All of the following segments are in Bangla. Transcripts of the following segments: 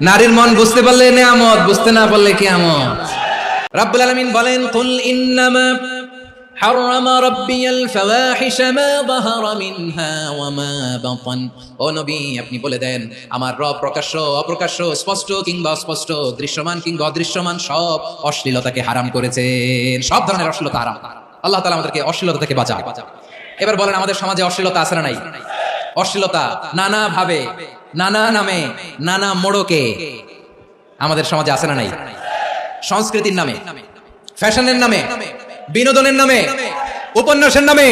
নারীর মন বুঝতে পারলে নিয়ামত, বুঝতে না পারলে কিয়ামত। রব্বুল আলামিন বলেন, কুল ইন্নামা হারামা রাব্বিয়াল ফাওয়াহিশা মা যাহারা মিনহা ওয়া মা বাতান। ও নবী, আপনি বলে দেন, আমার রব প্রকাশ্য অপ্রকাশ্য, স্পষ্ট কিংবা অস্পষ্ট, দৃশ্যমান কিংবা অদৃশ্যমান সব অশ্লীলতাকে হারাম করেছেন। সব ধরনের অশ্লীলতা হারাম। আল্লাহ তাআলা আমাদেরকে অশ্লীলতা থেকে বাঁচায়। এবার বলেন, আমাদের সমাজে অশ্লীলতা আছে না নাই? অশ্লীলতা নানা ভাবে, নানা নামে, নানা মোড়কে আমাদের সমাজে আছে না নাই? সংস্কৃতির নামে, ফ্যাশনের নামে, বিনোদনের নামে, উপন্যাসের নামে,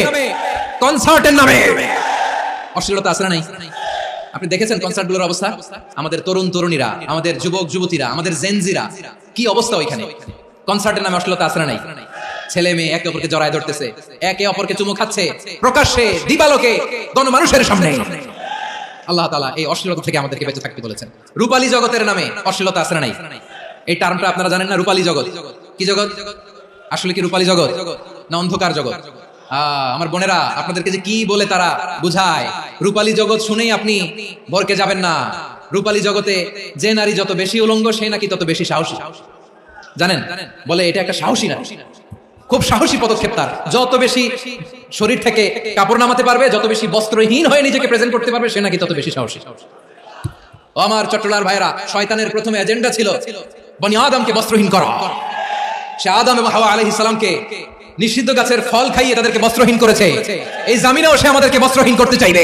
কনসার্টের নামে অশ্লীলতা আছে না নাই? আপনি দেখেছেন কনসার্টগুলোর অবস্থা? আমাদের তরুণ তরুণীরা, আমাদের যুবক যুবতীরা, আমাদের জেনজিরা, কি অবস্থা ওইখানে? কনসার্টের নামে অশ্লীলতা আছে না নাই? ছেলে মেয়ে একে অপরকে জড়ায় ধরতেছে, একে অপরকে চুমু খাচ্ছে, প্রকাশ্যে দিবালোকে গণমানুষের সামনে। আল্লাহ তাআলা এই অশ্লীলতা থেকে আমাদেরকে বেঁচে থাকতে বলেছেন। রূপালী জগতের নামে অশ্লীলতা আছে না নাই? এই টার্মটা আপনারা জানেন না? রূপালী জগৎ কি জগৎ? আসলে কি রূপালী জগৎ না অন্ধকার জগৎ? আমার বোনেরা, আপনাদেরকে যে কি বলে তারা বুঝায়, রূপালী জগৎ শুনেই আপনি ভরকে যাবেন না। রূপালী জগতে যে নারী যত বেশি উলঙ্গ, সে নাকি তত বেশি সাহসী। জানেন? বলে এটা একটা সাহসী নারী, খুব সাহসী পদক্ষেপ তার। যত বেশি শরীর থেকে কাপড় নামাতে পারবে, যত বেশি বস্ত্রহীন হয়ে নিজেকে প্রেজেন্ট করতে পারবে, সে নাকি তত বেশি সাহসী। ও আমার চট্টলার ভাইরা, শয়তানের প্রথমে এজেন্ডা ছিল বনি আদমকে বস্ত্রহীন করা। সে আদম এবং হাওয়া আলাইহিস সালামকে নিষিদ্ধ গাছের ফল খাইয়ে তাদেরকে বস্ত্রহীন করেছে। এই জামিনেও সে আমাদেরকে বস্ত্রহীন করতে চাইবে।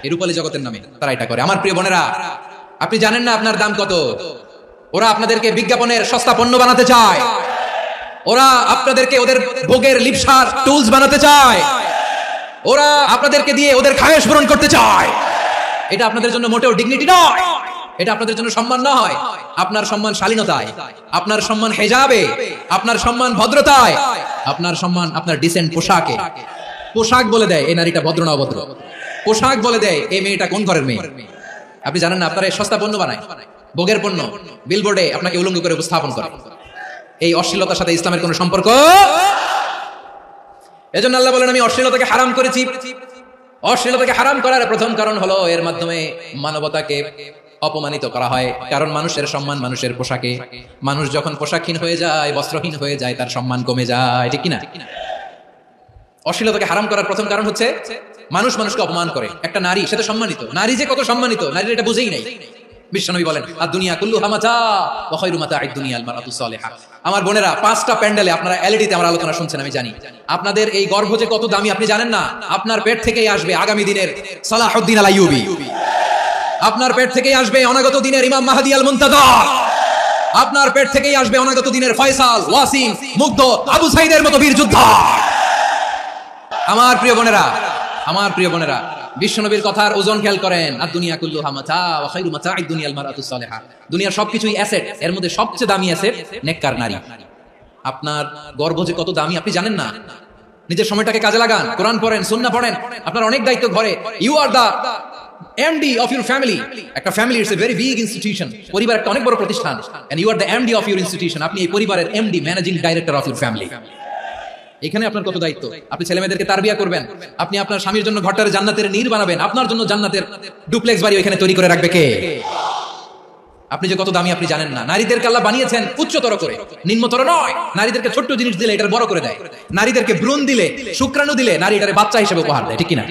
এই রূপালী জগতের নামে তারা এটা করে। আমার প্রিয় বোনেরা, আপনি জানেন না আপনার দাম কত? ওরা আপনাদেরকে বিজ্ঞাপনের সস্তা পণ্য বানাতে চায়। ওরা আপনাদেরকে ওদের ভোগের লিপসার টুলস বানাতে চায়। ওরা আপনাদেরকে দিয়ে ওদের খায়েশ পূরণ করতে চায়। এটা আপনাদের জন্য মোটেও ডিগনিটি নয়, এটা আপনাদের জন্য সম্মান নয়। আপনার সম্মান শালীনতায়, আপনার সম্মান হেজাবে, আপনার সম্মান ভদ্রতায়, আপনার সম্মান আপনার ডিসেন্ট পোশাকে। পোশাক বলে দেয় এই নারীটা ভদ্র না অভদ্র। পোশাক বলে দেয় এই মেয়েটা কোন ঘরের মেয়ে। আপনি জানেন না, আপনারা এই সস্তা পণ্য বানায়, ভোগের পণ্য, বিলবোর্ডে আপনাকে উলঙ্গ করে উপস্থাপন করে। এই অশ্লীলতার সাথে ইসলামের কোন সম্পর্ক? এজন্য আল্লাহ বলেন, আমি অশ্লীলতাকে হারাম করেছি। অশ্লীলতাকে হারাম করার প্রথম কারণ হলো এর মাধ্যমে মানবতাকে অপমানিত করা হয়। কারণ মানুষের সম্মান মানুষের পোশাকে। মানুষ যখন পোশাকহীন হয়ে যায়, বস্ত্রহীন হয়ে যায়, তার সম্মান কমে যায়, ঠিক কিনা? অশ্লীলতাকে হারাম করার প্রথম কারণ হচ্ছে মানুষ মানুষকে অপমান করে। একটা নারী, সে তো সম্মানিত, নারী যে কত সম্মানিত, নারীর এটা বুঝেই নাই। বিশ্বনবী বলেন, আদ-দুনিয়া কুল্লুহা মাতা ওয়া খায়রু মাতা'আদ দুনিয়া আল-মারআতু সালিহা। আমার বোনেরা, 5টা প্যান্ডেলে আপনারা এলইডিতে আমার আলোচনা শুনছেন, আমি জানি। আপনাদের এই গর্ভ যে কত দামি আপনি জানেন না। আপনার পেট থেকেই আসবে আগামী দিনের সালাহুদ্দিন আল-আইয়ুবী। আপনার পেট থেকেই আসবে অনাগত দিনের ইমাম মাহদী আল-মুনতাযর। আপনার পেট থেকেই আসবে অনাগত দিনের ফয়সাল, ওয়াসিম, মুগ্ধ, আবু সাইদের মতো বীর যোদ্ধা। আমার প্রিয় বোনেরা, আমার প্রিয় বোনেরা, বিশ্বনবীর কথার ওজন খেয়াল করেন। আদ-দুনিয়া কুল্লুহা মাতা ওয়া খায়রু মাতা'আদ দুনিয়া আল-মারআতু সালিহা। দুনিয়ার সবকিছুই অ্যাসেট, এর মধ্যে সবচেয়ে দামি অ্যাসেট নেককার নারী। আপনার গর্ভ যে কত দামি আপনি জানেন না। নিজের সময়টাকে কাজে লাগান, কোরআন পড়েন, সুন্নাহ পড়েন। আপনার অনেক দায়িত্ব ঘরে। You are the MD of your family. একটা family it's a very big institution. পরিবার একটা অনেক বড় প্রতিষ্ঠান, and you are the MD of your institution. আপনি এই পরিবারের MD, managing director of your family. এখানে আপনার কত দায়িত্ব। আপনি ছেলে মেয়েদেরকে তারবিয়া করবেন। আপনি আপনার স্বামীর জন্য ঘরটারে জান্নাতের নীর বানাবেন। আপনার জন্য জান্নাতের ডুপ্লেক্স বাড়ি ওইখানে তৈরি করে রাখবে কে? আপনি যে কত দামি আপনি জানেন না। নারীদেরকে আল্লাহ বানিয়েছেন উচ্চতর করে, নিম্নতর নয়। নারীদেরকে ছোট্ট জিনিস দিলে এটার বড় করে দেয়। নারীদেরকে ভ্রূণ দিলে, শুক্রাণু দিলে, নারী এটারে বাচ্চা হিসেবে উপহার দেয়, ঠিক কিনা?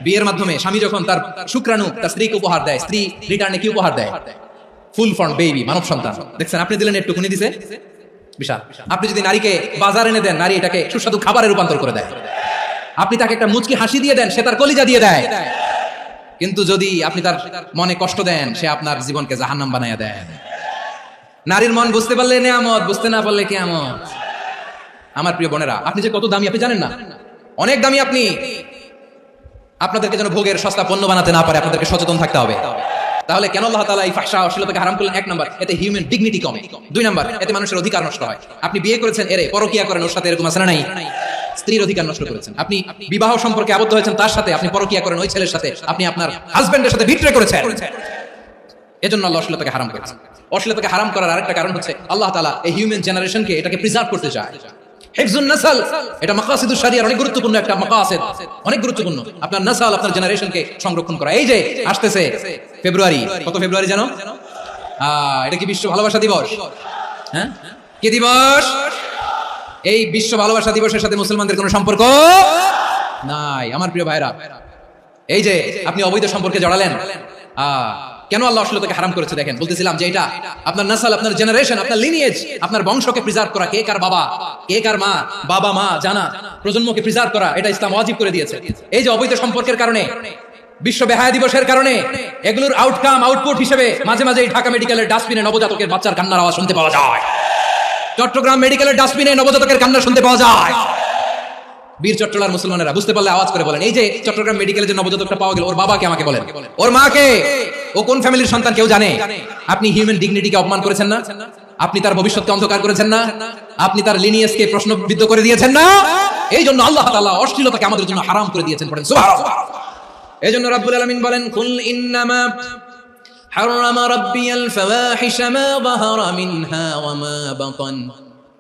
বিয়ের মাধ্যমে স্বামী যখন তার শুক্রাণু তার স্ত্রীকে উপহার দেয়, স্ত্রী রিটার্নে কি উপহার দেয়? ফুল ফর্ম বেবি, মানব সন্তান। দেখছেন, আপনি দিলেন একটুকুনি দিছে, বিশাল। আপনি যদি নারীকে বাজার এনে দেন, নারী এটাকে সুস্বাদু খাবারে রূপান্তর করে দেয়। আপনি তাকে একটা মুচকি হাসি দিয়ে দেন, সে তার কলিজা দিয়ে দেয়। কিন্তু যদি আপনি তার মনে কষ্ট দেন, সে আপনার জীবনকে জাহান্নাম বানাইয়া দেয়। নারীর মন বুঝতে পারলে নিয়ামত, বুঝতে না পারলে কিয়ামত। আমার প্রিয় বোনেরা, আপনি যে কত দামি আপনি জানেন না। অনেক দামি আপনি। আপনাদেরকে যেন ভোগের সস্তা পণ্য বানাতে না পারে, আপনাদেরকে সচেতন থাকতে হবে। তাহলে কেন আল্লাহ তাআলা এই ফাহশা অশ্লীলতাকে হারাম করলেন? 1 নাম্বার, এতে হিউম্যান ডিগনিটি কমে। 2 নাম্বার, এতে মানুষের অধিকার নষ্ট হয়। আপনি বিয়ে করেছেন, এরে পরকিয়া করেন, ওর সাথে এরকম আছে না নাই? স্ত্রীর অধিকার নষ্ট করেছেন। আপনি বিবাহ সম্পর্কে আবদ্ধ হয়েছেন তার সাথে, আপনি পরকিয়া করেন ওই ছেলের সাথে, আপনি আপনার হাজবেন্ডের সাথে বিট্রে করেছেন। এজন্য আল্লাহ অশ্লীলতাকে হারাম করেছেন। অশ্লীলতাকে হারাম করার আরেকটা কারণ হচ্ছে আল্লাহ তাআলা এই হিউম্যান জেনারেশনকে এটাকে প্রিজার্ভ করতে চায়। হিফজুন নাসল, এটা মাকাসিদুশ শরিয়ার অনেক গুরুত্বপূর্ণ একটা মাকাসিদ, অনেক গুরুত্বপূর্ণ। আপনার নাসল, আপনার জেনারেশনকে সংরক্ষণ করা। এই যে আসতেছে ফেব্রুয়ারি, কত ফেব্রুয়ারি জানো? এটা কি বিশ্ব ভালোবাসা দিবস? হ্যাঁ, কি দিবস? এই বিশ্ব ভালোবাসা দিবসের সাথে মুসলমানদের কোনো সম্পর্ক নাই। আমার প্রিয় ভাইরা, এই যে আপনি অবৈধ সম্পর্কে জড়ালেন, কেন আল্লাহ অশ্লীলতাকে হারাম করেছে দেখেন। বলতেছিলাম যে এটা আপনার নাসাল, আপনার জেনারেশন, আপনার লিনিয়েজ, আপনার বংশকে প্রিজার্ভ করা, কে কার বাবা, কে কার মা, বাবা মা জানা, প্রজন্মকে প্রিজার্ভ করা, এটা ইসলাম ওয়াজিব করে দিয়েছে। এই যে অবৈধ সম্পর্কের কারণে, বিশ্ব বেহায়া দিবসের কারণে, এগুলোর আউটপুট হিসেবে মাঝে মাঝে ঢাকা মেডিকেলের ডাস্টবিনে নবজাতকের বাচ্চার কান্নার আওয়াজ শুনতে পাওয়া যায়। চট্টগ্রাম মেডিকেলের ডাস্টবিনে নবজাতকের কান্না শুনতে পাওয়া যায়। বীর চট্টলার মুসলমানেরা বুঝতে পারলে আওয়াজ করে বলেন, এই যে চট্টগ্রাম মেডিকেলে যে নবজাতকটা পাওয়া গেল, ওর বাবাকে আমাকে বলেন, ওর মাকে, ও কোন ফ্যামিলির সন্তান কেউ জানে? আপনি হিউম্যান ডিগনিটিকে অপমান করেছেন না? আপনি তার ভবিষ্যৎকে অন্ধকার করেছেন না? আপনি তার লিনিয়েজকে প্রশ্নবিদ্ধ করে দিয়েছেন না? এই জন্য আল্লাহ তাআলা অশ্লীলতাকে আমাদের জন্য হারাম করে দিয়েছেন। পড়েন সুবহানাল্লাহ। এই জন্য রাব্বুল আলামিন বলেন, কুল ইন্নামা হারামা রাব্বিয়াল ফাওয়াহিশা মা যাহারা মিনহা ওয়া মা বাতান।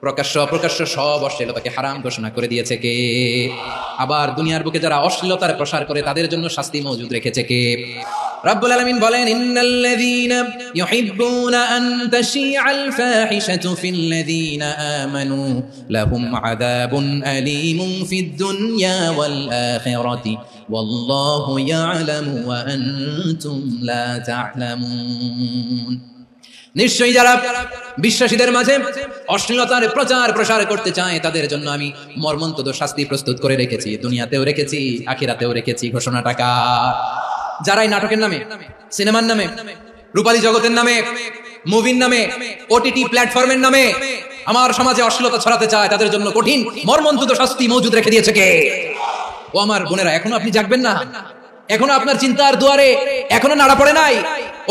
প্রকাশ্য অপ্রকাশ্য সব অশ্লীলতাকে হারাম ঘোষণা করে দিয়েছে কে? আবার দুনিয়ার বুকে যারা অশ্লীলতার প্রসার করে তাদের জন্য শাস্তি মজুদ রেখেছে কে? রাব্বুল আলামিন বলেন, ইন্নাল্লাযীনা ইউহিব্বুনা আন তাশিআল ফাহিশাতু ফিল্লাযীনা আমানু লাহুম আযাবুন আলীমুন ফিদ দুনিয়া ওয়াল আখিরাতি ওয়াল্লাহু ইয়া'লামু ওয়া আনতুম লা তা'লামুন। নিশ্চয়ই যারা বিশ্বাসীদের মাঝে অশ্লীলতার প্রচার প্রসার করতে চায় তাদের জন্য আমি মর্মন্তুদ শাস্তি প্রস্তুত করে রেখেছি, দুনিয়াতেও রেখেছি, আখিরাতেও রেখেছি। ঘোষণাটা কার? যারাই নাটকের নামে, সিনেমার নামে, রূপালী জগতের নামে, মুভির নামে, ওটিটি প্ল্যাটফর্মের নামে আমার সমাজে অশ্লীলতা ছড়াতে চায় তাদের জন্য কঠিন মর্মন্তুদ শাস্তি মজুদ রেখে দিয়েছে কে? ও আমার বোনেরা, এখনো আপনি জাগবেন না? এখনো আপনার চিন্তার দুয়ারে এখনো নাড়া পড়ে নাই?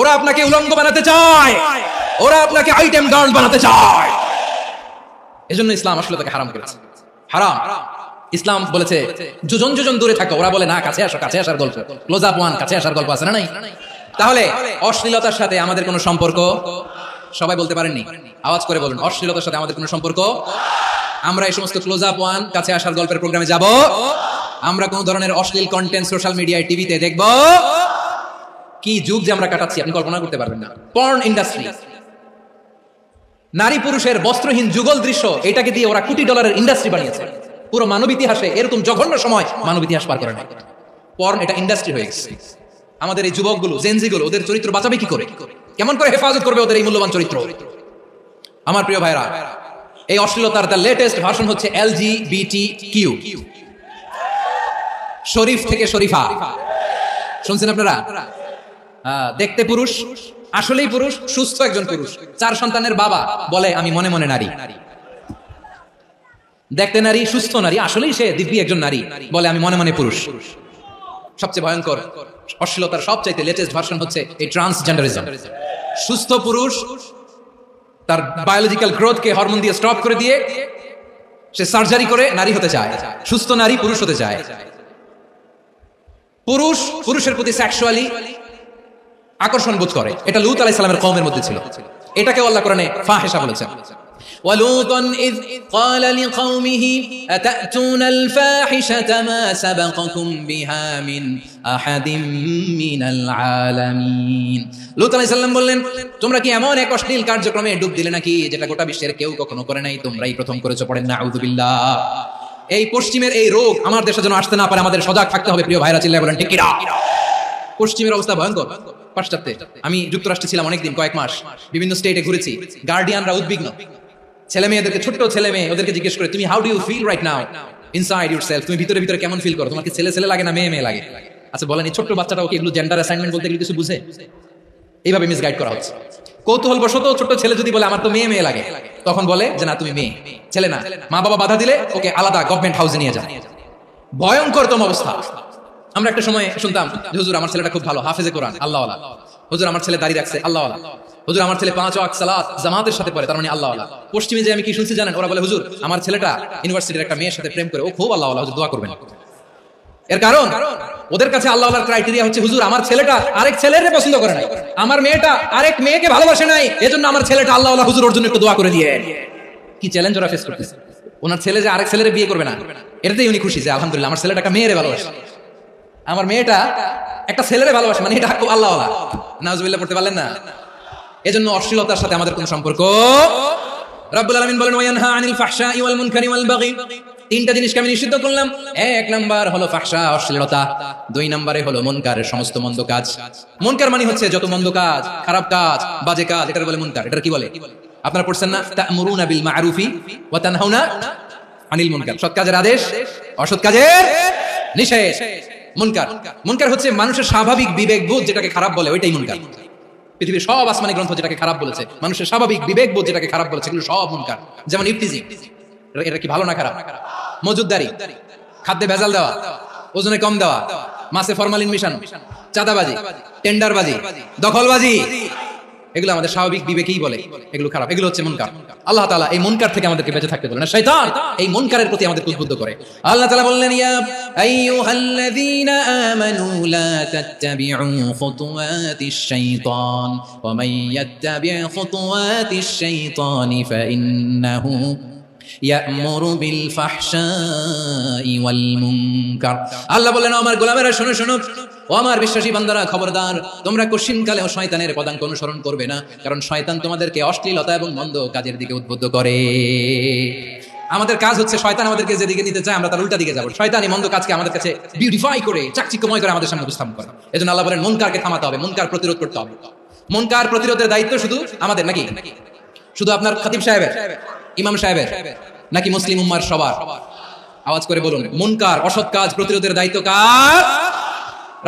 ওরা আপনাকে উলঙ্গ বানাতে চায়, ওরা আপনাকে আইটেম গার্ল বানাতে চায়। এজন্য ইসলাম অশ্লীলতাকে হারাম করেছে। হারাম। ইসলাম বলেছে যোজন যোজন দূরে থাকো, ওরা বলে না কাছে আসো, কাছে আসার গল্প, ক্লোজ আপ ওয়ান, কাছে আসার গল্প আছে না নাই? তাহলে অশ্লীলতার সাথে আমাদের কোনো সম্পর্ক? সবাই বলতে পারেননি, আওয়াজ করে বলুন, অশ্লীলতার সাথে আমাদের কোনো সম্পর্ক? আমরা এই সমস্ত ক্লোজ আপ ওয়ান, কাছে আসার গল্পের প্রোগ্রামে যাব? আমরা কোন ধরনের অশ্লীল কন্টেন্ট সোশ্যাল মিডিয়ায়, টিভিতে দেখব? কি যুগ যে আমরা কাটাচ্ছি আপনি কল্পনা করতে পারবেন না। পর্ন ইন্ডাস্ট্রি, নারী পুরুষের বস্ত্রহীন যুগল দৃশ্য, এটাকে দিয়ে ওরা কোটি ডলারের ইন্ডাস্ট্রি বানিয়েছে। পুরো মানব ইতিহাসে এরকম জঘন্য সময় মানব ইতিহাস পার করে নাই। পর্ন এটা ইন্ডাস্ট্রি হয়ে গেছে। আমাদের এই যুবকগুলো, জেনজিগুলো, ওদের চরিত্র বাঁচাবে কি করে? কেমন করে হেফাজত করবে ওদের এই মূল্যবান চরিত্র? আমার প্রিয় ভাইরা, এই অশ্লীলতার দ্য লেটেস্ট ভার্সন হচ্ছে LGBTQ, শরীফ থেকে শরীফা। শুনছেন আপনারা? দেখতে পুরুষ, আসলেই পুরুষ, সুস্থ একজন পুরুষ, 4 সন্তানের বাবা, বলে আমি মনে মনে নারী। দেখতে নারী, সুস্থ নারী, আসলেই সে দিব্যি একজন নারী, বলে আমি মনে মনে পুরুষ। সবচেয়ে ভয়ঙ্কর অশ্লীলতার সবচাইতে লেটেস্ট ভার্সন হচ্ছে এই ট্রান্সজেন্ডারিজম। সুস্থ পুরুষ তার বায়োলজিক্যাল গ্রোথকে হরমোন দিয়ে স্টপ করে দিয়ে সে সার্জারি করে নারী হতে চায়। সুস্থ নারী পুরুষ হতে চায়। পুরুষ পুরুষের প্রতি সেক্সুয়ালি আকর্ষণ বোধ করে। এটা লূত আলাইহিস সালামের কওমের মধ্যে ছিল। এটাকে আল্লাহ কোরআনে ফাহিশা বলেছেন। وَلُوطًا إِذْ قَالَ لِقَوْمِهِ أَتَأْتُونَ الْفَاحِشَةَ مَا سَبَقَكُمْ بِهَا مِنْ أَحَدٍ مِنَ الْعَالَمِينَ। লূত আলাইহিস সালাম বললেন, তোমরা কি এমন এক অশ্লীল কার্যক্রমে ডুব দিলে নাকি যেটা গোটা বিশ্বের কেউ কখনো করে নাই? তোমরাই প্রথম করেছো। পড়েন নাউযুবিল্লাহ। এই পশ্চিমের এই রোগ আমার দেশে যেন আসতে না পারে, আমাদের সজাগ থাকতে হবে। প্রিয় ভাইরা, চিল্লায় বলেন ঠিক কিনা? পশ্চিমের অবস্থা ভয়ঙ্কর। পাশ্চাত্যে আমি যুক্তরাষ্ট্রে ছিলাম অনেকদিন, কয়েক মাস, বিভিন্ন স্টেটে ঘুরেছি। গার্ডিয়ানরা উদ্বিগ্ন, ছেলে মেয়েদেরকে, ছোট্ট ছেলে মেয়ে, ওদেরকে জিজ্ঞেস করে, তুমি how do you feel right now inside yourself? তুমি ভিতরে ভিতরে কেমন ফিল করো? তোমার কি ছেলে ছেলে লাগে না মেয়ে মেয়ে লাগে? আচ্ছা বলেন, এই ছোট্ট বাচ্চাটাও কি এগুলো জেন্ডার অ্যাসাইনমেন্ট বলতে গেলে কিছু বুঝে? এইভাবে মিসগাইড করা হচ্ছে। কৌতূহল বশত ছোট্ট ছেলে যদি বলে আমার তো মেয়ে মেয়ে লাগে, তখন বলে যে না তুমি মেয়ে, ছেলে না। মা বাবা বাধা দিলে ওকে আলাদা গভর্নমেন্ট হাউসে নিয়ে যায়। ভয়ঙ্করতম অবস্থা। আমরা একটা সময় শুনতাম, হুজুর আমার ছেলেটা খুব ভালো, হাফেজে কোরআন, আল্লাহওয়ালা। হুজুর আমার ছেলে দাড়ি রাখছে, আল্লাহওয়ালা। হুজুর আমার ছেলে 5 ওয়াক্ত সালাত জামাতের সাথে পড়ে, তার মানে আল্লাহওয়ালা। পশ্চিমে যে আমি কি শুনছি জানেন? ওরা বলে, হুজুর আমার ছেলেটা ইউনিভার্সিটির একটা মেয়ের সাথে প্রেম করে, ও খুব আল্লাহওয়ালা, হুজুর দোয়া করবেন। এর কারণ ওদের কাছে আল্লাহওয়ালার ক্রাইটেরিয়া হচ্ছে, হুজুর আমার ছেলেটা আরেক ছেলেরে পছন্দ করে নাই, আমার মেয়েটা আরেক মেয়েকে ভালোবাসে নাই, এজন্য আমার ছেলেটা আল্লাহওয়ালা, হুজুর ওর জন্য একটু দোয়া করে দিয়ে। কি চ্যালেঞ্জ ওরা ফেস করতেছে। ওনার ছেলে যে আরেক ছেলেরে বিয়ে করবে না, এটাতেই উনি খুশি যে আলহামদুলিল্লাহ আমার ছেলেটা একটা মেয়েরে ভালোবাসে, আমার মেয়েটা একটা ছেলেরে ভালোবাসে, মানে এটা খুব আল্লাহওয়ালা। নাউজুবিল্লাহ পড়তে পারলেন না? এজন্য অশ্লীলতার সাথে আমাদের কোনো সম্পর্ক। রব্বুল আলামিন বলেন ওয়ায়ানহা আনিল ফাহশাই ওয়াল মুনকারি ওয়াল বাগি, তিনটা জিনিসকে আমি নিষিদ্ধ করলাম। এক নাম্বার হলো ফাহশা, অশ্লীলতা। দুই নম্বরে হলো মুনকারের সমস্ত মন্দ কাজ। মুনকার মানে হচ্ছে যত মন্দ কাজ, খারাপ কাজ, বাজে কাজ, এটার বলে মুনকার। এটার কি বলে? আপনারা পড়ছেন না, তা'মুরুনা বিল মা'রুফি ওয়া তানহাউনা আনিল মুনকার। সৎ কাজের আদেশ, অসৎ কাজের নিষেধ। মুনকার, মুনকার হচ্ছে মানুষের স্বাভাবিক বিবেকবোধ যেটাকে খারাপ বলে, ওইটাই মুনকার। পৃথিবীর সব আসমানি গ্রন্থ যেটাকে খারাপ বলেছে, মানুষের স্বাভাবিক বিবেকবোধ যেটাকে খারাপ বলেছে, এগুলো সব মুনকার। যেমন ইফতিজিং, এটা কি ভালো না খারাপ? মজুদদারি, খাদ্যে ভেজাল দেওয়া, ওজনে কম দেওয়া, মাছে ফরমালিন মিশানো, চাঁদাবাজি, টেন্ডারবাজি, দখলবাজি, এগুলো আমাদের স্বাভাবিক বিবেকেই বলে এগুলো খারাপ, এগুলো হচ্ছে মুনকার। আল্লাহ তাআলা এই মুনকার থেকে আমাদেরকে বেঁচে থাকতে বলেন। শয়তান এই মুনকারের প্রতি আমাদেরকে উদ্বুদ্ধ করে। আল্লাহ তাআলা বললেন ইয়া আইয়ুহাল্লাযীনা আমানু লা তাত্তাবি'উ খুতুওয়াতিশ শাইতান ওয়া মান ইয়াত্তাবি' খুতুওয়াতিশ শাইতানি ফাইন্নাহু ইয়া'মুরু বিল ফাহশাই ওয়াল মুনকার। আল্লাহ বললেন আমার গোলামেরা শোনো শোনো, ও আমার বিশ্বাসী বান্দারা খবরদার, তোমরা কশিনকালেও শয়তানের পদাঙ্ক অনুসরণ করবে না, কারণ শয়তান তোমাদেরকে অশ্লীলতা এবং মন্দ কাজের দিকে উদ্বুদ্ধ করে। আমাদের কাজ হচ্ছে শয়তান আমাদেরকে যেদিকে নিতে চায় আমরা তার উল্টা দিকে যাব। শয়তান এই মন্দ কাজকে আমাদের কাছে বিউটিফাই করে, চাকচিক্যময় করে আমাদের সামনে উপস্থাপন করে। এজন্য আল্লাহ বলেন মুনকারকে থামাতে হবে, মুনকার প্রতিরোধ করতে হবে। মুনকার প্রতিরোধের দায়িত্ব শুধু আমাদের নাকি? শুধু আপনার খতিব সাহেবের, ইমাম সাহেবের, নাকি মুসলিম উম্মার সবার? আওয়াজ করে বলুন, মুনকার অসৎ কাজ প্রতিরোধের দায়িত্ব কার?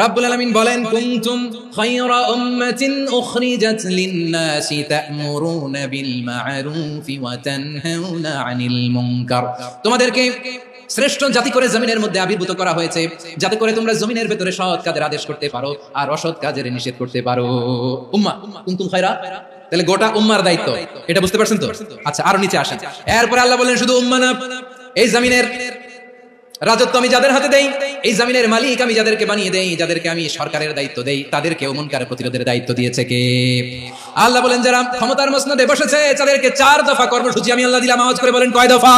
রাব্বুল আলামিন বলেন কুনতুম খায়রা উম্মাতিন উখরিজাত লিন-নাসি তা'মুরুনা বিল মা'রুফি ওয়া তানহাউনা আনিল মুনকার। তোমাদেরকে শ্রেষ্ঠ জাতি করে জমিনের মধ্যে আবির্ভূত করা হয়েছে যাতে করে তোমরা জমিনের ভেতরে সৎ কাজের আদেশ করতে পারো আর অসৎ কাজের নিষেধ করতে পারো। উম্মাহ কুনতুম খায়রা, তাহলে গোটা উম্মার দায়িত্ব, এটা বুঝতে পারছেন তো? আচ্ছা আরো নিচে আসেন। এরপর আল্লাহ বলেন শুধু উম্মাহ না, এই জমিনের রাজত্ব আমি যাদের হাতে দেই, এই জমিনের মালিক আমি যাদেরকে বানিয়ে দেই, যাদেরকে আমি সরকারের দায়িত্ব দেই, তাদেরকেও মুনকার প্রতিরোধের দায়িত্ব দিয়েছে কে? আল্লাহ বলেন যারা ক্ষমতার মসনদে বসেছে তাদেরকে 4 দফা কর্মসূচি আমি আল্লাহ দিলাম। আওয়াজ করে বলেন কয় দফা?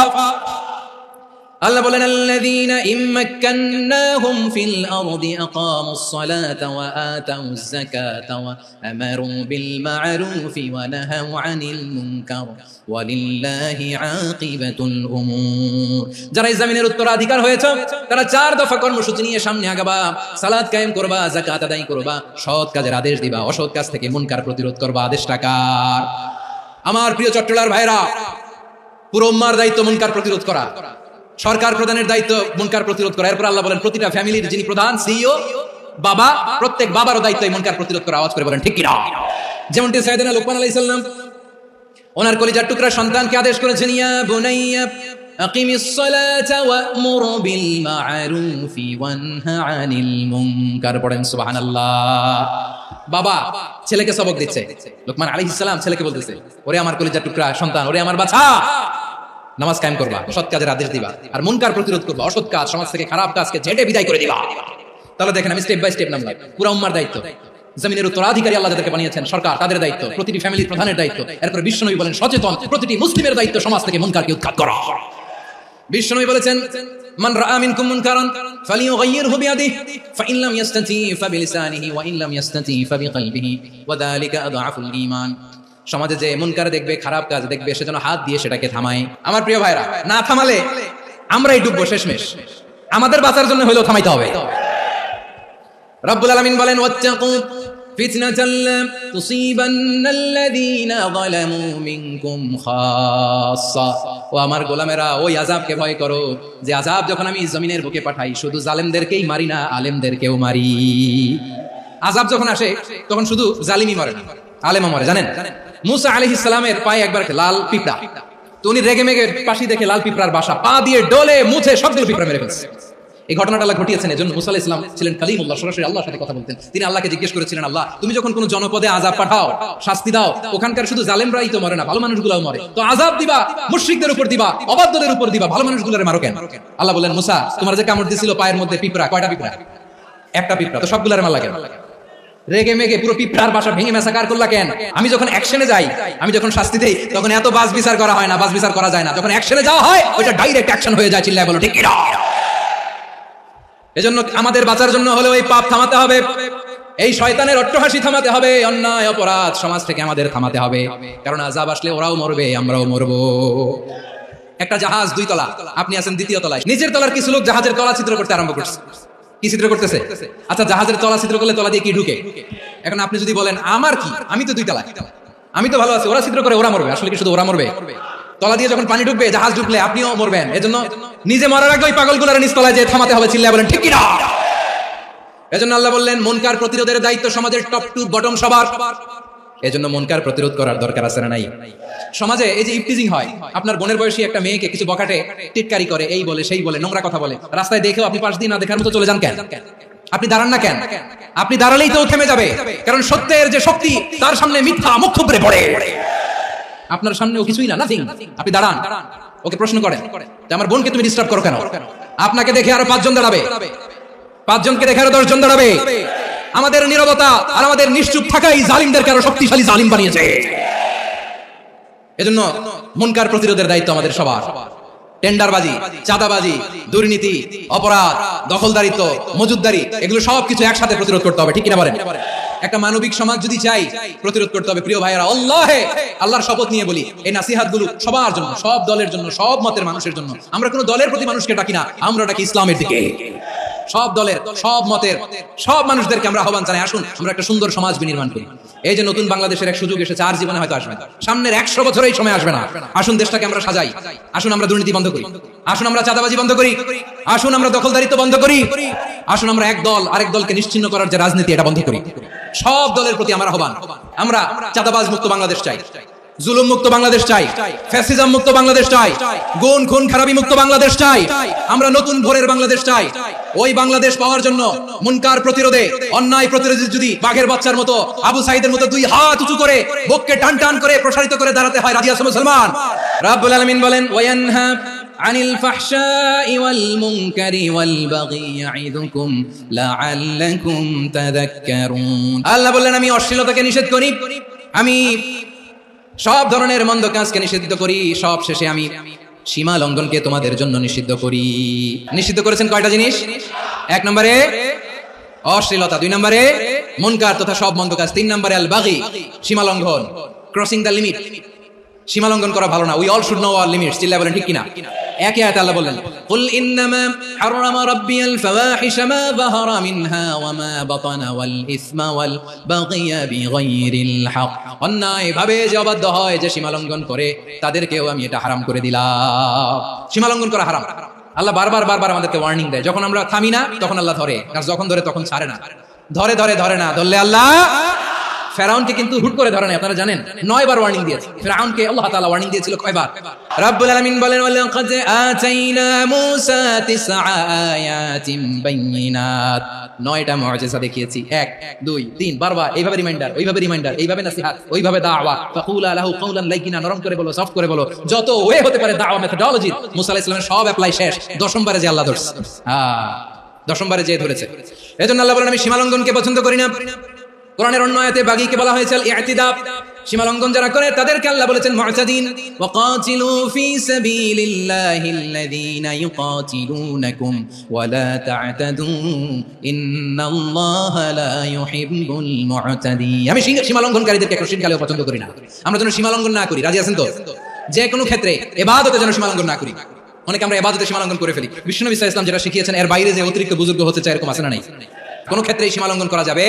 আল্লাহ বলেন আল্লাযীনা ইম্মাক্কান্নাহুম ফিল আরদি আকামুস সালাতা ওয়া আতাউজ যাকাতা ওয়া আমারু বিল মা'রুফি ওয়া নাহাউ আনিল মুনকার ওয়ালিল্লাহি আকিবাতুল উমুর। যারা এই জমিনের উত্তরাধিকার হয়েছে তারা 4 দফা কর্মসূচি নিয়ে সামনে আগাবা। সালাত কায়েম করবা, যাকাত আদায় করবা, সৎ কাজের আদেশ দিবা, অসৎ কাজ থেকে মুনকার প্রতিরোধ করবা। আদেশটা কার? আমার প্রিয় চট্টলার ভাইরা, পুরো উম্মার দায়িত্ব মুনকার প্রতিরোধ করা, সরকার প্রধানের দায়িত্ব মুনকার প্রতিরোধ করা। এরপর আল্লাহ বলেন প্রতিটা ফ্যামিলির যিনি প্রধান সিইও বাবা, প্রত্যেক বাবারও দায়িত্ব এই মুনকার প্রতিরোধ করা। আওয়াজ করে বলেন ঠিক কিনা? যেমনটি সাইয়েদনা লুকমান আলাইহিস সালাম ওনার কলিজার টুকরা সন্তানকে আদেশ করেছেন ইয়া বুনাইয়া আকিমিস সালাতা ওয়া'মুর বিল মা'রুফি ওয়ানহা আনিল মুনকার। পড়েন সুবহানাল্লাহ। বাবা ছেলেকে সবক দিচ্ছে, লুকমান আলাইহিস সালাম ছেলেকে বলতেছে ওরে আমার কলিজার টুকরা সন্তান, ওরে আমার বাছা, নামাজ কায়েম করবা, সৎ কাজের আদেশ দিবা, আর মুনকার প্রতিরোধ করবা, অসৎ কাজ সমাজ থেকে খারাপ কাজকে ঝেঁটে বিদায় করে দিবা। তাহলে দেখেন আমি স্টেপ বাই স্টেপ নামলাম। পুরো উম্মার দায়িত্ব, জমিনের উত্তরাধিকারী আল্লাহ যাদেরকে বানিয়েছেন সরকার তাদের দায়িত্ব, প্রতিটি ফ্যামিলির প্রধানের দায়িত্ব। এরপর বিশ্বনবী বলেন সচেতন প্রতিটি মুসলিমের দায়িত্ব সমাজ থেকে মুনকারকে উৎখাত করা। বিশ্বনবী বলেছেন মান রাআ মিনকুম মুনকারান ফালিয়ুগাইয়িরহু বিয়াদিহি ফাইন লাম ইস্তাতি ফাবিলিসানিহি ওয়া ইন লাম ইস্তাতি ফাবিকলবিহি ওয়া যালিকা আযআফুল ঈমান। সমাজে যে মুনকার দেখবে, খারাপ কাজ দেখবে, সেজন্য হাত দিয়ে সেটাকে থামায়। আমার প্রিয় ভাইরা, না থামালে আমরাই ডুববো শেষমেশ। আমাদের বাঁচার জন্য হলেও থামাইতে হবে। রব্বুল আলামিন বলেন ওয়াত্তাকু ফিতনাতাল লা তুসিবান্নাল্লাযীনা যালামু মিনকুম খাসসা। ও আমার গোলামেরা, ওই আযাবকে ভয় করো যে আযাব যখন আমি জমিনের বুকে পাঠাই শুধু জালেমদেরকেই মারি না, আলেমদেরকেও মারি। আযাব যখন আসে তখন শুধু জালিমই মরে না, আলেমও মরে। জানেন মুসা আলাইহিস সালামের পায়ে একবার লাল পিঁপড়া, তো উনি রেগে মেগে পাশি দেখে লাল পিঁপড়ার বাসা, পা দিয়ে ডলে মুছে সবগুলো পিঁপড়া মেরে ফেলছে। এই ঘটনাটা আল্লাহ ঘটিয়েছেন। এজন্য মুসা আলাইহিস সালাম ছিলেন কালিমুল্লাহ, সরাসরি আল্লাহর সাথে কথা বলতেন। তিনি আল্লাহকে জিজ্ঞেস করেছিলেন, আল্লাহ তুমি যখন কোনো জনপদে আযাব পাঠাও, শাস্তি দাও, ওখানকার শুধু জালেমরাই তো মরে না, ভালো মানুষগুলোও মরে, তো আযাব দিবা মুশরিকদের উপর দিবা, অবাধ্যদের উপর দিবা, ভালো মানুষগুলোরে মারো কেন? আল্লাহ বললেন মুসা তোমার যে কামড় দিছিল পায়ের মধ্যে পিঁপড়া, কয়টা পিঁপড়া? একটা পিঁপড়া, তো সবগুলোরে মারলা কেন? রেগে মেগে পুরো পিঁপড়ার বাসা ভেঙে মেসাকার করলা কেন? আমি যখন অ্যাকশনে যাই, আমি যখন শাস্তি দেই, তখন এত বাস বিচার করা হয় না, বাস বিচার করা যায় না। যখন অ্যাকশনে যাওয়া হয় ওইটা ডাইরেক্ট অ্যাকশন হয়ে যায়। চিল্লায় বলো ঠিক কিনা? এজন্য আমাদের বাঁচার জন্য হলে ওই পাপ থামাতে হবে। এই শয়তানের অট্টহাসি থামাতে হবে, অন্যায় অপরাধ সমাজ থেকে আমাদের থামাতে হবে, কারণ আযাব আসলে ওরাও মরবে, আমরাও মরবো। একটা জাহাজ 2 তলা, আপনি আছেন 2য় তলায়, নিচের তলার কিছু লোক জাহাজের তলা ছিদ্র করতে আরম্ভ করছে। কি ছিদ্র করতেছে? আচ্ছা, জাহাজের তলা ছিদ্র করলে তলা দিয়ে কি ঢুকে? এখন আপনি যদি বলেন আমার কি, আমি তো 2 তলায়, আমি তো ভালো আছি, ওরা ছিদ্র করে ওরা মরবে, আসলে কি শুধু ওরা মরবে? তলা দিয়ে যখন পানি ঢুকবে, জাহাজ ঢুকলে আপনিও মরবেন। এজন্য নিজে মরার আগে ওই পাগলগুলোর নিচ তলায় যে থামাতে হবে, চিল্লায় বলেন ঠিক কি না? এজন্য আল্লাহ বললেন মুনকার প্রতিরোধের দায়িত্ব সমাজের টপ টু বটম সবার। এজন্য মুনকার প্রতিরোধ করার দরকার আছে না নাই? সমাজে এই যে ইফটিজিং হয়, আপনার বোনের বয়সী একটা মেয়েকে কিছু বকাটে টিটকারি করে, এই বলে সেই বলে, নোংরা কথা বলে, রাস্তায় দেখেও আপনি পাশ দিয়ে না দেখার মতো চলে যান কেন? আপনি দাঁড়ান না কেন? আপনি দাঁড়ালেই তো থেমে যাবে, কারণ সত্যের যে শক্তি তার সামনে মিথ্যা মুখ থুবড়ে পড়ে। আপনার সামনেও কিছুই না, নাথিং, আপনি দাঁড়ান, ওকে প্রশ্ন করেন যে আমার বোনকে তুমি ডিস্টার্ব করো কেন? আপনাকে দেখে আরো 5 জন দাঁড়াবে, 5 জনকে দেখে আরো 10 জন দাঁড়াবে। আমাদের নীরবতা আর আমাদের নিশ্চুপ থাকাই জালিমদেরকে আরো শক্তিশালী জালিম বানিয়েছে। এজন্য মুনকার প্রতিরোধের দায়িত্ব আমাদের সবার। টেন্ডারবাজি, চাঁদাবাজি, দুর্নীতি, অপরাধ, দখলদারিত্ব, মজুদদারি, এগুলো সবকিছু একসাথে প্রতিরোধ করতে হবে, ঠিক কিনা বলেন? একটা মানবিক সমাজ যদি চাই, প্রতিরোধ করতে হবে। প্রিয় ভাইয়েরা, আল্লাহর শপথ নিয়ে বলি, এই নাসিহাতগুলো সবার জন্য, সব দলের জন্য, সব মতের মানুষের জন্য। আমরা কোনো দলের প্রতি মানুষকে ডাকি না, আমরা ডাকি ইসলামের দিকে। সব দলের, সব মতের, সব মানুষদেরকে আমরা আহ্বান জানাই, আসুন আমরা একটা সুন্দর সমাজ বিনির্মাণ করি। এই যে নতুন বাংলাদেশের এক সুযোগ এসেছে, আর জীবনে হয়তো আসবে না, সামনের 100 বছর এই সময় আসবে না। আসুন দেশটাকে আমরা সাজাই, আসুন আমরা দুর্নীতি বন্ধ করি, আসুন আমরা চাঁদাবাজি বন্ধ করি, আসুন আমরা দখলদারিত্ব বন্ধ করি, আসুন আমরা এক দল আরেক দলকে নিশ্চিহ্ন করার যে রাজনীতি, এটা বন্ধ করি। সব দলের প্রতি আমার আহ্বান, আমরা চাঁদাবাজ মুক্ত বাংলাদেশ চাই, জুলুম মুক্ত বাংলাদেশ চাই, ফ্যাসিজম মুক্ত বাংলাদেশ চাই, গুণ খুন খারাপি মুক্ত বাংলাদেশ চাই। আমরা নতুন ভোরের বাংলাদেশ চাই। ওই বাংলাদেশ পাওয়ার জন্য মুনকার প্রতিরোধে, অন্যায় প্রতিরোধে যদি বাঘের বাচ্চার মতো, আবু সাইদের মতো 2 হাত উঁচু করে, বুককে টান টান করে প্রসারিত করে দাঁড়াতে হয়, রাজি আছো মুসলমান? রাব্বুল আলামিন বলেন ওয়ায়ানহা আনিল ফাহশাই ওয়াল মুনকারি ওয়াল বাগি ইয়াইদুকুম লাআল্লাকুম তাযাক্কারুন। আল্লাহ বললেন আমি অশ্লীলতাকে নিষেধ করি, আমি সব ধরনের মন্দ কাজকে নিষিদ্ধ করি, সব শেষে আমি সীমা লঙ্ঘনকে তোমাদের জন্য নিষিদ্ধ করি। নিষিদ্ধ করেছেন কয়টা জিনিস? 1 নম্বরে অশ্লীলতা, 2 নম্বরে মুনকার তথা সব মন্দ কাজ, 3 নম্বরে আল বাগি, সীমা লঙ্ঘন, ক্রসিং দ্য লিমিট। সীমা লঙ্ঘন করা ভালো না। We all should know our limits. চিল্লায় বলেন ঠিক কিনা? একই আয়াতে আল্লাহ বললেন কুল ইন্নামা হারামা রাব্বিয়াল ফাওয়াহিশা মা যাহারা মিনহা ওয়া মা বাতানা ওয়াল ইসমা ওয়াল বাগিয়া বিগাইরিল হক। অন্যায় ভাবে যে অবাধ্য হয়, যে সীমা লঙ্ঘন করে, তাদেরকেও আমি এটা হারাম করে দিলাম। সীমা লঙ্ঘন করা হারাম। আল্লাহ বারবার আমাদেরকে ওয়ার্নিং দেয়। যখন আমরা থামি না, তখন আল্লাহ ধরে, আর যখন ধরে তখন ছাড়ে না। ধরে না, ধরলে আল্লাহ ফেরাউনকে কিন্তু হুট করে ধরে নাই, আপনারা জানেন 9 বার ওয়ার্নিং দিয়েছে ফেরাউনকে। আল্লাহ তাআলা ওয়ার্নিং দিয়েছিল কয়বার? রাব্বুল আলামিন বলেন ওয়ালাকাদ আতাইনা মূসা 9 আয়াতিন বাইয়িনাত, 9টা মুআজিজা দেখিয়েছি। 1 2 3 বারবার এইভাবে রিমাইন্ডার, ওইভাবে রিমাইন্ডার, এইভাবে নসিহত, ওইভাবে দাওয়া। ফাকুলা লাহু কাওলান লাইকিনা, নরম করে বলো, সফট করে বলো, যত ওয়ে হতে পারে দাওয়া মেথোডোলজি মূসা আলাইহিস সালামের সব অ্যাপ্লাই শেষ। 10ম বারে যে আল্লাহ ধরছে, 10ম বারে যে ধরেছে। এজন্য আল্লাহ বলেন আমি সীমা লঙ্ঘনকে পছন্দ করি না। কোরআনের অন্য আয়াতে বাগীকে বলা হয়েছে ইতিদা, সীমা লঙ্ঘন যারা করে তাদেরকে আল্লাহ বলেছেন মুতাদিন। ওয়াকাতিলু ফি সাবিলিল্লাহিল্লাযীনা ইউকাতিলুনাকুম ওয়া লা তা'তাদু ইন্নাল্লাহা লা ইউহিব্বুল মুতাদিন। আমি সীমা লঙ্ঘনকারীদেরকে শৃঙ্খলাও পছন্দ করি না। আমরা যেন সীমা লঙ্ঘন না করি, রাজি আছেন তো? যে কোনো ক্ষেত্রে ইবাদতে যেন সীমা লঙ্ঘন না করি। অনেকে আমরা ইবাদতে সীমা লঙ্ঘন করে ফেলি। বিশ্বনবী সাল্লাল্লাহু আলাইহি ওয়াসাল্লাম যেটা শিখিয়েছেন, এর বাইরে যে অতিরিক্ত বুজুর্গ হতে চায়, এরকম আছে না নাই? কোন ক্ষেত্রে সীমা লঙ্ঘন করা যাবে,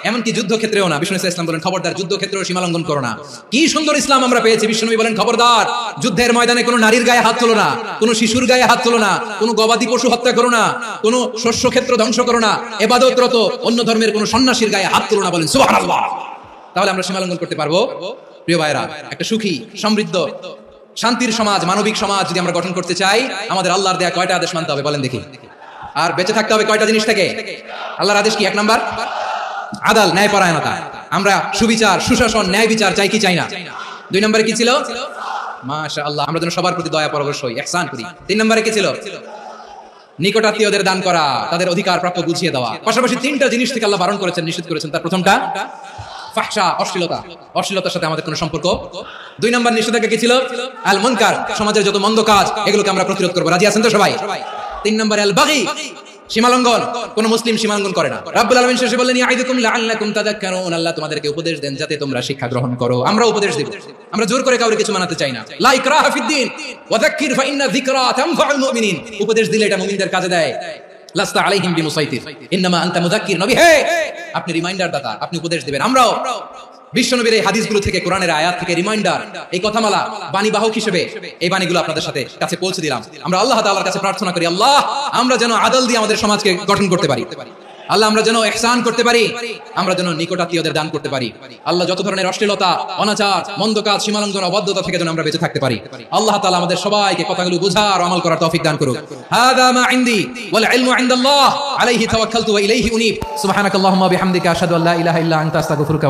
এমনকি যুদ্ধ ক্ষেত্রেও না। বিষ্ণু ইসলাম বলেন খবরদার, যুদ্ধ ক্ষেত্রেও সীমা লঙ্ঘন করো না। কি সুন্দর ইসলাম আমরা পেয়েছি। বিষ্ণু বলেন খবরদার, যুদ্ধের ময়দানে কোনো নারীর গায়ে হাত তোলো না, কোনো শিশুর গায়ে হাত তোলো না, কোনো গবাদি পশু হত্যা করো না, কোনো শস্য ক্ষেত্র ধ্বংস করো না, ইবাদতরত অন্য ধর্মের কোনো সন্ন্যাসীর গায়ে হাত তোলো না। বলেন সুবহানাল্লাহ। তাহলে আমরা সীমা লঙ্ঘন করতে পারবো? প্রিয় ভাইরা, একটা সুখী, সমৃদ্ধ, শান্তির সমাজ, মানবিক সমাজ যদি আমরা গঠন করতে চাই, আমাদের আল্লাহর দেয়া কয়টা আদেশ মানতে হবে বলেন দেখি? আর বেঁচে থাকতে হবে কয়টা জিনিস থেকে? আল্লাহর আদেশ কি? 1 নাম্বার আদাল, ন্যায়পরায়ণতা। আমরা সুবিচার, সুশাসন, ন্যায় বিচার চাই কি চাই না? 2 নম্বরে কি ছিল? মাশাআল্লাহ, আমরা যেন সবার প্রতি দয়া পরবশ হই, ইহসান করি। 3 নম্বরে কি ছিল? নিকটাত্মীয়দের দান করা, তাদের অধিকার প্রাপ্য বুঝিয়ে দেওয়া। পাশাপাশি 3টা জিনিস থেকে আল্লাহ বারণ করেছেন, নিষেধ করেছেন। তার প্রথমটা ফাহশা, অশ্লীলতা, অশ্লীলতার সাথে আমাদের কোনো সম্পর্ক। 2 নম্বর নিষেধাজ্ঞা কি ছিল? আল মুনকার, সমাজের যত মন্দ কাজ, এগুলোকে আমরা প্রতিরোধ করব। রাজি আছেন তো সবাই? 3 নম্বরে আল বাগী, সীমালঙ্ঘন কোন মুসলিম সীমালঙ্ঘন করে না। রাব্বুল আলামিন শেষে বললেন ইয়াইদুকুম লাআল্লাকুম তাযাক্কারুন, আল্লাহ তোমাদেরকে উপদেশ দেন যাতে তোমরা শিক্ষা গ্রহণ করো। আমরা উপদেশ দেব, আমরা জোর করে কাউকে কিছু মানাতে চাই না। লা ইকরাহা ফিদ্দীন ওয়া যাক্কির ফাইন্না যিকরা তানফাউল মুমিনিন, উপদেশ দিলে এটা মুমিনদের কাজে দেয়। লাস্তা আলাইহিম বিমুসাইতির ইন্নামা আনতা মুযাক্কির, নবী হে আপনি রিমাইন্ডার দাতা, আপনি উপদেশ দিবেন। আমরাও বিশ্বনবীর এই হাদিসগুলো থেকে, কোরআনের আয়াত থেকে রিমাইন্ডার, এই কথামালা বাণীবাহক হিসেবে এই বাণীগুলো আপনাদের সাথে কাছে পৌঁছে দিলাম। আমরা আল্লাহ তাআলার কাছে প্রার্থনা করি, আল্লাহ আমরা যেন আদল দিয়ে আমাদের সমাজকে গঠন করতে পারি, আল্লাহ আমরা যেন ইহসান করতে পারি, আমরা যেন নিকটাত্মীয়দের দান করতে পারি, আল্লাহ যত ধরনের অশ্লীলতা, অনাচার, মন্দ কাজ, সীমালঙ্ঘন, অবাধ্যতা থেকে যেন আমরা বেঁচে থাকতে পারি। আল্লাহ তাআলা আমাদের সবাইকে কথাগুলো বুঝার ও আমল করার তৌফিক দান করুক। হাযা মা ইনদি ওয়াল ইলমু ইনদাল্লাহ আলাইহি তাওয়াক্কালতু ওয়া ইলাইহি উনীব। সুবহানাকাল্লাহুম্মা বিহামদিকা আশহাদু আল্লা ইলাহা ইল্লা আনতা আস্তাগফিরুকা।